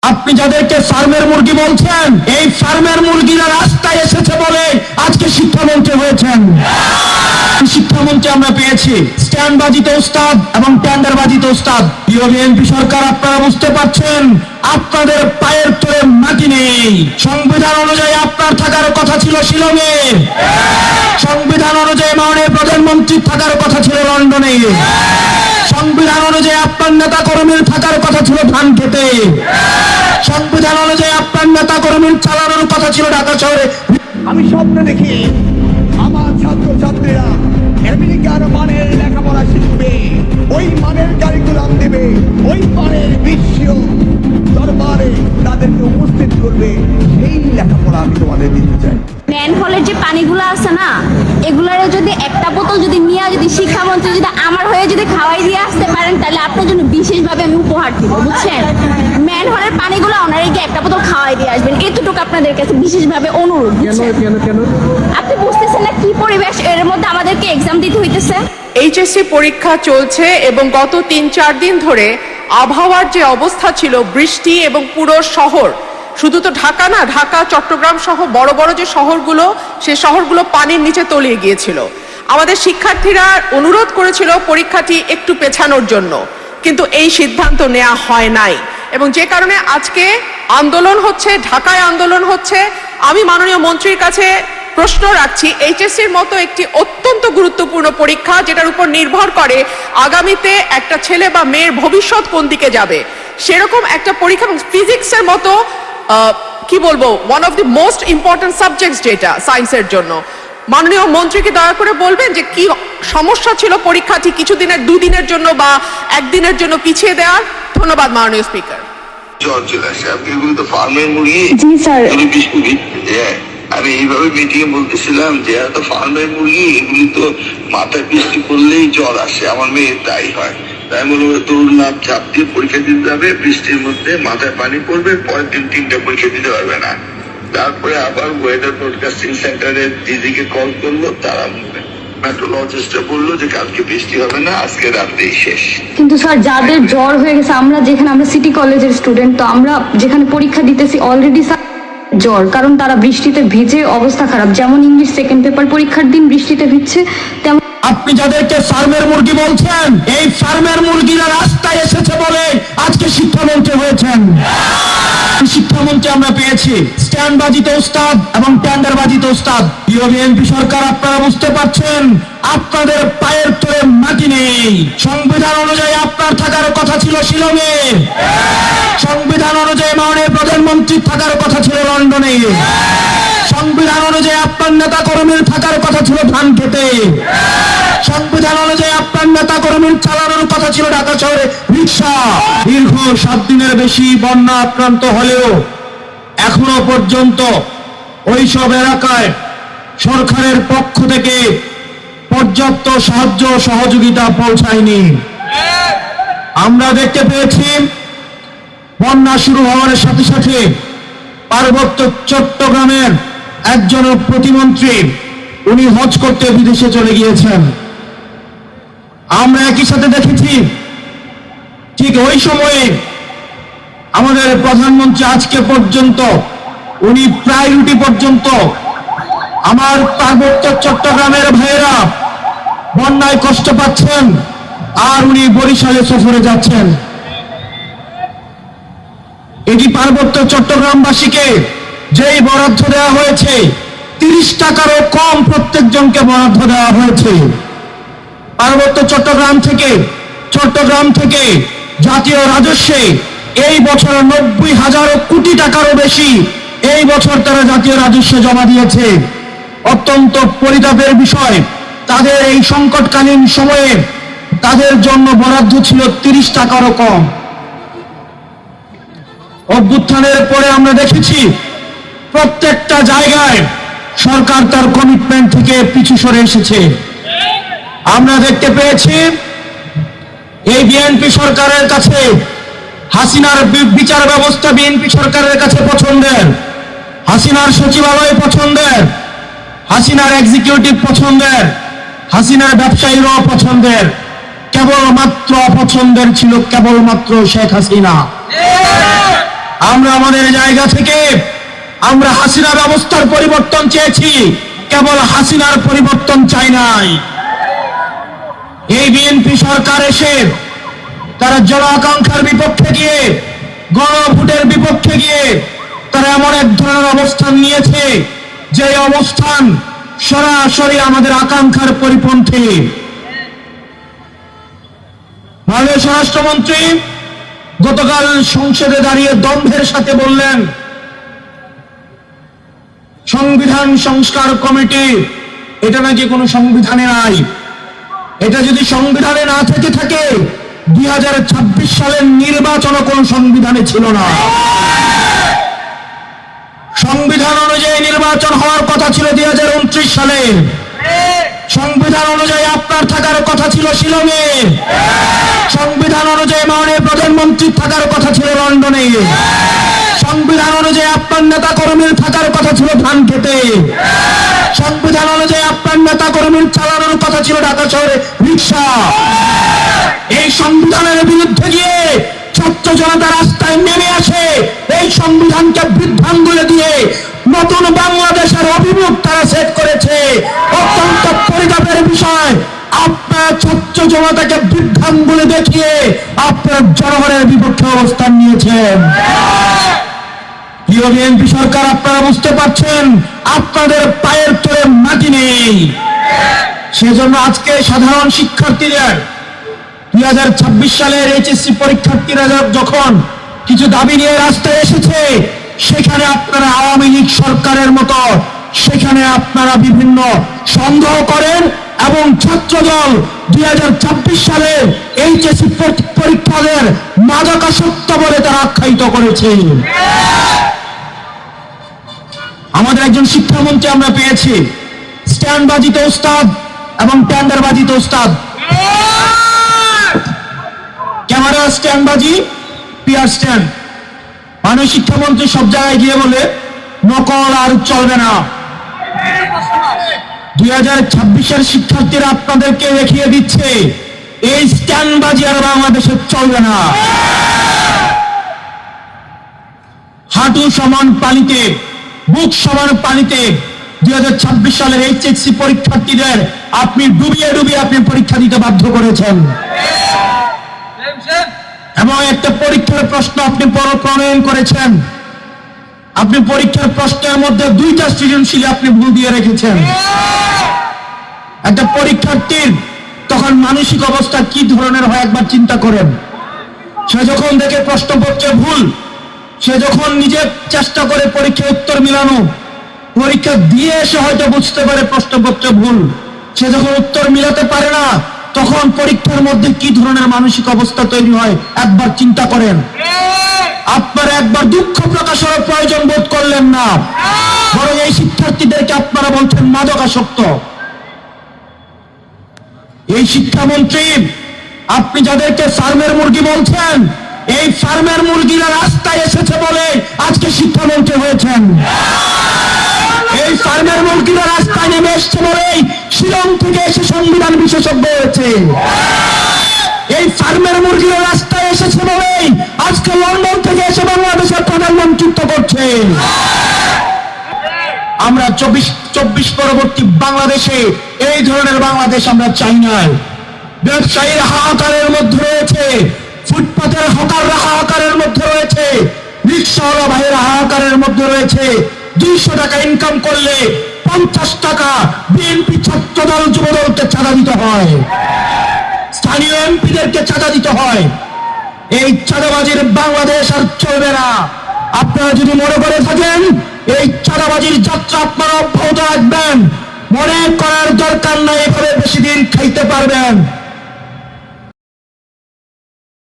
আপনি যাদেরকে ফার্মের মুরগি বলছেন, এই ফার্মের মুরগিরা রাস্তায় এসেছে বলে আজকে শিক্ষামন্ত্রী হয়েছেন। শিক্ষামন্ত্রী আমরা পেয়েছি স্ট্যান্ডবাজিতে ওস্তাদ এবং টেন্ডারবাজিতে ওস্তাদ। বিএনপি সরকার, আপনারা বুঝতে পারছেন আপনাদের পায়ের তলে মাটি নেই। সংবিধান অনুযায়ী আপনার থাকার কথা ছিল শিলংয়ে, সংবিধান অনুযায়ী মাননীয় প্রধানমন্ত্রী থাকার কথা ছিল লন্ডনে, সংবিধান অনুযায়ী আপনার নেতা কর্মীর থাকার কথা ছিল ধানক্ষেতে, সংবিধান অনুযায়ী আপনার নেতা কর্মীর চালানোর কথা ছিল ঢাকা শহরে। আমি স্বপ্ন দেখি আমার ছাত্রছাত্রীরা আমেরিকার মানের লেখাপড়া শিখবে, ওই মানের কারিকুলাম দেবে, ওই মানের বিশ্ব দরবারে তাদেরকে উপস্থিত করবে। সেই লেখাপড়া আমি তোমাদের দিতে চাই। ম্যানহোলের যে পানিগুলো আছে না, এগুলারে যদি একটা বোতল যদি নিয়ে যদি শিক্ষামন্ত্রী যদি আমার হয়ে যদি খাওয়াই দিয়ে আসতে পারেন, তাহলে আপনার জন্য বিশেষভাবে আমি উপহার দিব, বুঝছেন? ম্যানহোলের পানিগুলো ওনারকে একটা বোতল খাওয়াই দিয়ে আসবেন, এতটুকু আপনাদের কাছে বিশেষভাবে অনুরোধ। আপনি বুঝতেছেন না কি পরিবেশ এর মধ্যে আমাদেরকে এক্সাম দিতে হইতেছে। এইচএসসি পরীক্ষা চলছে এবং গত ৩-৪ দিন ধরে আবহাওয়ার যে অবস্থা ছিল, বৃষ্টি এবং পুরো শহর, শুধু তো ঢাকা না, ঢাকা চট্টগ্রাম সহ বড় বড় যে শহরগুলো, সেই শহরগুলো পানির নিচে তলিয়ে গিয়েছিল। আমাদের শিক্ষার্থীরা অনুরোধ করেছিল পরীক্ষাটি একটু পেছানোর জন্য, কিন্তু এই সিদ্ধান্ত নেওয়া হয় নাই এবং যে কারণে আজকে আন্দোলন হচ্ছে, ঢাকায় আন্দোলন হচ্ছে। আমি মাননীয় মন্ত্রীর কাছে প্রশ্ন রাখছি, এইচএসসির মতো একটি অত্যন্ত গুরুত্বপূর্ণ পরীক্ষা, যেটার উপর নির্ভর করে আগামীতে একটা ছেলে বা মেয়ের ভবিষ্যৎ কোন দিকে যাবে, সেরকম একটা পরীক্ষা, ফিজিক্সের মতো কি বলবো, one of the most important subjects যেটা সায়েন্সের জন্য, মাননীয় মন্ত্রীকে দয়া করে বলবেন যে কি সমস্যা ছিল পরীক্ষাটি কিছুদিনের, 2 দিনের জন্য বা 1 দিনের জন্য পিছিয়ে দেওয়ার। ধন্যবাদ মাননীয় স্পিকার। জি স্যার। আমি এইভাবে মিটিংয়ে বলতেছিলাম যে এত ফার্মের মুরগি, এগুলি তো মাথায় বৃষ্টি পড়লেই জ্বর আসে, আমার মেয়ে তাই হয়। তাই মনে করে দৌড় লাভ চাপ দিয়ে পরীক্ষা দিতে যাবে, বৃষ্টির মধ্যে মাথায় পানি পড়বে, পরের দিন 3টা পরীক্ষা দিতে পারবে না। তারপরে আবার ওয়েদার ব্রডকাস্টিং সেন্টারের দিদিকে কল করলো, তারা মেট্রোলজিস্টরা বললো যে কালকে বৃষ্টি হবে না, আজকে রাতেই শেষ। কিন্তু স্যার যাদের জ্বর হয়ে গেছে, আমরা যেখানে, আমরা সিটি কলেজের স্টুডেন্ট, তো আমরা যেখানে পরীক্ষা দিতেছি অলরেডি জ্বর, কারণ তারা বৃষ্টিতে ভিজে অবস্থা খারাপ। যেমন ইংলিশ সেকেন্ড পেপার পরীক্ষার দিন বৃষ্টিতে ভিজছে, তেমন আপনি যাদেরকে ফার্মের মুরগি বলছেন, এই ফার্মের মুরগিরা রাস্তায় এসেছে বলে আজকে শিক্ষামন্ত্রী হয়েছেন। শিক্ষামন্ত্রী আমরা পেয়েছি স্ট্যান্ডবাজিতে ওস্তাদ এবং টেন্ডারবাজিতে ওস্তাদ। বিএনপি সরকার, আপনারা বুঝতে পারছেন আপনাদের পায়ের তলে মাটি নেই। সংবিধান অনুযায়ী আপনার থাকার কথা ছিল শিলংয়ে, সংবিধান অনুযায়ী মাননীয় প্রধানমন্ত্রী থাকার কথা ছিল লন্ডনে, সংবিধান অনুযায়ী আপনার নেতা কর্মীর থাকার কথা ছিল ধানক্ষেতে, সংবিধান অনুযায়ী আপনার নেতা কর্মীর চালানোর কথা ছিল ঢাকা শহরে রিক্সা। দীর্ঘ 7 দিনের বেশি বন্যা আক্রান্ত হলেও এখনো পর্যন্ত ওইসব এলাকায় সরকারের পক্ষ থেকে পর্যাপ্ত সাহায্য সহযোগিতা পৌঁছায়নি। আমরা দেখতে পেয়েছি বন্যা শুরু হওয়ার সাথে সাথে পার্বত্য চট্টগ্রামের একজন প্রতিমন্ত্রী, উনি হজ করতে বিদেশে চলে গিয়েছেন। আমরা একই সাথে দেখেছি ঠিক ওই সময়ে আমাদের প্রধানমন্ত্রী আজকে পর্যন্ত উনি প্রায়োরিটি পর্যন্ত আমার পার্বত্য চট্টগ্রামের ভাইয়েরা বন্যায় কষ্ট পাচ্ছেন, আর উনি বরিশালে সফরে যাচ্ছেন। এটি পার্বত্য চট্টগ্রামবাসীকে যেই বরাদ্দ দেওয়া হয়েছে, 30 টাকারও কম প্রত্যেকজনকে বরাদ্দ দেওয়া হয়েছে। পার্বত্য চট্টগ্রাম থেকে জাতীয় রাজস্বে এই বছর 90,000 কোটি টাকারও বেশি এই বছর তারা জাতীয় রাজস্ব জমা দিয়েছে। অত্যন্ত পরিতাপের বিষয়, তাদের এই সংকটকালীন সময়ে তাদের জন্য বরাদ্দ ছিল 30 টাকারও কম। অভ্যুত্থানের পরে আমরা দেখেছি প্রত্যেকটা জায়গায় সরকার তার কমিটমেন্ট থেকে পিছু সরে এসেছে। আমরা দেখতে পেয়েছি এই বিএনপি সরকারের কাছে হাসিনার বিচার ব্যবস্থা বিএনপি সরকারের কাছে পছন্দের, হাসিনার সচিবালয় পছন্দের, হাসিনার এক্সিকিউটিভ পছন্দের, হাসিনার ব্যবসায়ীরাও পছন্দের। কেবলমাত্র অপছন্দের ছিল কেবলমাত্র শেখ হাসিনা। আমরা আমাদের জায়গা থেকে আমরা হাসিনা ব্যবস্থার পরিবর্তন চেয়েছি, কেবল হাসিনার পরিবর্তন চাই নাই। এই বিএনপি সরকার এসে তারা জন আকাঙ্ক্ষার বিপক্ষে গিয়ে, গণভোটের বিপক্ষে গিয়ে তারা এমন এক ধরনের অবস্থান নিয়েছে যে অবস্থান সরাসরি আমাদের আকাঙ্ক্ষার পরিপন্থী। মাননীয় স্বরাষ্ট্রমন্ত্রী গতকাল সংসদে দাঁড়িয়ে দম্ভের সাথে বললেন, সংবিধান সংস্কার কমিটি এটা নাকি কোনো সংবিধানে নাই। এটা যদি সংবিধানে না থেকে থাকে 2026 সালের নির্বাচনও কোন সংবিধানে ছিল না। সংবিধান অনুযায়ী নির্বাচন হওয়ার কথা ছিল 2029 সালে। সংবিধান অনুযায়ী আপনার থাকার কথা ছিল শিলংয়ে। সংবিধান অনুযায়ী মাননীয় প্রধানমন্ত্রী থাকার কথা ছিল লন্ডনে। সংবিধান অনুযায়ী আপনার নেতা কর্মীর থাকার কথা ছিল ধানক্ষেতে। সংবিধান অনুযায়ী আপনার নেতা কর্মীর চালানোর কথা ছিল ঢাকা শহরে রিক্সা। এই সংবিধানের বিরুদ্ধে গিয়ে ছাত্র জনতা রাস্তায় নেমে আসে। এই সংবিধানকে বৃদ্ধাঙ্গুলে দিয়ে নতুন বাংলাদেশের অভিমুখ তারা সেট করেছে। অত্যন্ত পরিতাপের বিষয়, আপনার ছাত্র জনতাকে বৃদ্ধাঙ্গুলে দেখিয়ে আপনার জনগণের বিপক্ষে অবস্থান নিয়েছেন। বিএনপি সরকার, আপনারা বুঝতে পারছেন আপনাদের পায়ের তলে মাটি নেই। সেজন্য আজকে সাধারণ শিক্ষার্থীদের 2026 সালের এইচএসসি পরীক্ষার্থীরা যখন কিছু দাবি নিয়ে রাস্তায় এসেছে, সেখানে আপনারা আওয়ামী লীগ সরকারের মতো সেখানে আপনারা বিভিন্ন সন্দেহ করেন এবং ছাত্রদল 2026 সালের এইচএসসি পরীক্ষাদের মাদকাসক্ত বলে তারা আখ্যায়িত করেছে। আমাদের একজন শিক্ষামন্ত্রী আমরা পেয়েছি, স্ট্যান্ডবাজিতে ওস্তাদ এবং টেন্ডারবাজিতে ওস্তাদ। ক্যামেরা স্ট্যান্ডবাজি, পিয়ার স্ট্যান্ড। মাননীয় শিক্ষামন্ত্রী সব জায়গায় গিয়ে বলে নকল আর চলবে না। 2026-এর শিক্ষার্থীরা আপনাদেরকে দেখিয়ে দিচ্ছে এই স্ট্যান্ডবাজি আর বাংলাদেশে চলবে না। হাঁটু সমান পানিতে, বুক সমান পানিতে 2026 সালের এইচএসসি পরীক্ষার্থীদের আপনি ডুবিয়ে ডুবিয়ে আপনি পরীক্ষা দিতে বাধ্য করেছেন। এবং একটা পরীক্ষার প্রশ্ন আপনি প্রণয়ন করেছেন। আপনি পরীক্ষার প্রশ্নের মধ্যে 2টা সৃজনশীল আপনি ভুল দিয়ে রেখেছেন। একটা পরীক্ষার্থীর তখন মানসিক অবস্থা কি ধরনের হয় একবার চিন্তা করেন। সে যখন দেখে প্রশ্নপত্রে ভুল, সে যখন নিজে চেষ্টা করে পরীক্ষার উত্তর মিলানো, পরীক্ষা দিয়ে এসে হয়তো বুঝতে পারে প্রশ্নপত্রে ভুল, সে যখন উত্তর মিলাতে পারে না, তখন পরীক্ষার মধ্যে কি ধরনের মানসিক অবস্থা তৈরি হয় একবার চিন্তা করেন। আপনারা একবার দুঃখ প্রকাশের প্রয়োজন বোধ করলেন না, বরং এই শিক্ষার্থীদেরকে আপনারা বলছেন মাদকাসক্ত। এই শিক্ষামন্ত্রী, আপনি যাদেরকে ফার্মের মুরগি বলছেন, এই ফার্মের মুরগিরা রাস্তায় এসেছে বলে আজকে শিক্ষামন্ত্রী হয়েছেন। এই ফার্মের মুরগিরা রাস্তায় নেমে এসছে বলেই শিলং থেকে এসে সংবিধান বিশেষজ্ঞ হয়েছে। এই ফার্মের মুরগিরা রাস্তায় এসেছে বলেই আজকে লন্ডন থেকে এসে বাংলাদেশের প্রধানমন্ত্রিত্ব করছে। আমরা 24 পরবর্তী বাংলাদেশে এই ধরনের বাংলাদেশ আমরা চাই না। ব্যবসায়ীর হাহাকারের মধ্যে রয়েছে, ফুটপাতের হকাররা হাহাকারের মধ্যে রয়েছে, রিক্সাওয়ালা ভাইয়েরা হাহাকারের মধ্যে রয়েছে। 200 টাকা ইনকাম করলে 50 টাকা বিএনপি ছাত্রদল যুবদলকে চাঁদা দিতে হয়, স্থানীয় এমপিদেরকে চাঁদা দিতে হয়। এই চাঁদাবাজির বাংলাদেশ আর চলবে না। আপনারা যদি মনে করে থাকেন এই চাঁদাবাজির যাত্রা আপনারা অব্যাহত রাখবেন, মনে করার দরকার নাই এভাবে বেশি দিন খাইতে পারবেন।